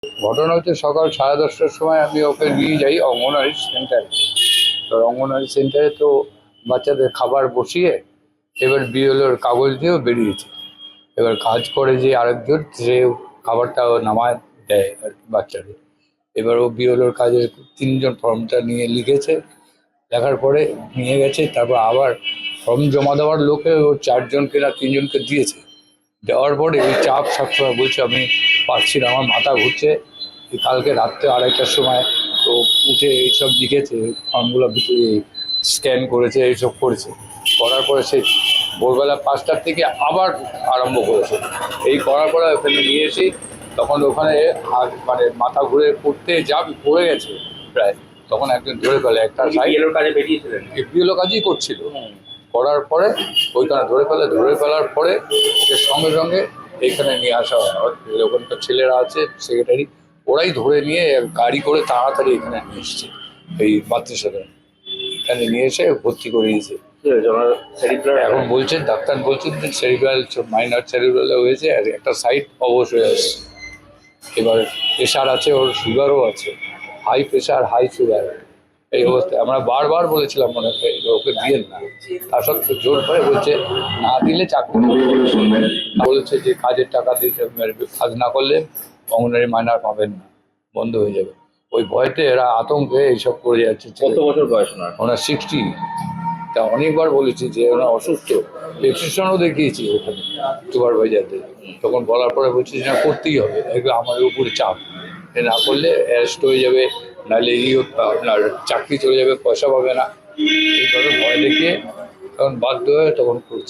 ঘটনা হচ্ছে সকাল 10:30টার সময় আমি ওকে নিয়ে যাই অঙ্গনওয়াড়ি সেন্টারে। তো অঙ্গনওয়াড়ি সেন্টারে তো বাচ্চাদের খাবার বসিয়ে এবার বিএলওর কাগজ দিয়েও বেরিয়েছে। এবার কাজ করে যে আরেকজন, সে খাবারটা নামায় দেয় আর কি বাচ্চাদের। এবার ও বিএলওর কাজে 3জন ফর্মটা নিয়ে লিখেছে, লেখার পরে নিয়ে গেছে। তারপর আবার ফর্ম জমা দেওয়ার লোকে ও 4জনকে না 3জনকে দিয়েছে। দেওয়ার পরে ওই চাপ সবসময় বলছে আমি পারছি না, আমার মাথা ঘুরছে। কালকে রাত্রে 2:30টার সময় তো উঠে এইসব লিখেছে, ফর্মগুলো স্ক্যান করেছে, এইসব করেছে। করার পরে সে ভোরবেলা 5টার থেকে আবার আরম্ভ করেছে। এই করার পরে ওখানে নিয়ে এসে তখন ওখানে মানে মাথা ঘুরে পড়ে গেছে প্রায়। তখন একজন ধরে ফেলে, একটা কাজে বেরিয়েছিলেন, বিএলও কাজই করছিল। করার পরে ওইখানে ধরে ফেলার পরে এর সঙ্গে সঙ্গে এইখানে নিয়ে আসা হয়। ওখানকার ছেলেরা আছে সেক্রেটারি, ওরাই ধরে নিয়ে গাড়ি করে তাড়াতাড়ি এখানে নিয়ে এসছে। এই মাতৃসদন এখানে নিয়ে এসে ভর্তি করিয়েছে। এখন বলছেন, ডাক্তার বলছেন যে সেরিব্রাল, মাইনর সেরিব্রালে হয়েছে, আর একটা সাইড অবশ হয়ে আসছে। এবার প্রেশার আছে, ওর সুগারও আছে, হাই প্রেশার হাই সুগার। এই অবস্থায় আমরা বারবার বলেছিলাম মনে হয় ওকে দিয়েন না, তার সত্ত্বেও জোর করে বলছে না দিলে চাকরি বলেছে যে কাজের টাকা দিতে, কাজ না করলে অঙ্গনারী মাইনার পাবেন না, বন্ধ হয়ে যাবে। ওই ভয়তে এরা আতঙ্কে এইসব করে যাচ্ছে। কত বছর বয়স ওনার 60। তা অনেকবার বলেছি যে ওনার অসুস্থ, প্রেসক্রিপশনও দেখিয়েছি ওখানে সুপারভাইজারদের। তখন বলার পরে বলছি যে না, করতেই হবে, এগুলো আমাদের উপরে চাপ, এ না করলে অ্যারেস্ট হয়ে যাবে, নাহলে আপনার চাকরি চলে যাবে, পয়সা পাবে না। এইভাবে ভয় দেখিয়ে তখন বাধ্য হয়ে তখন করছি।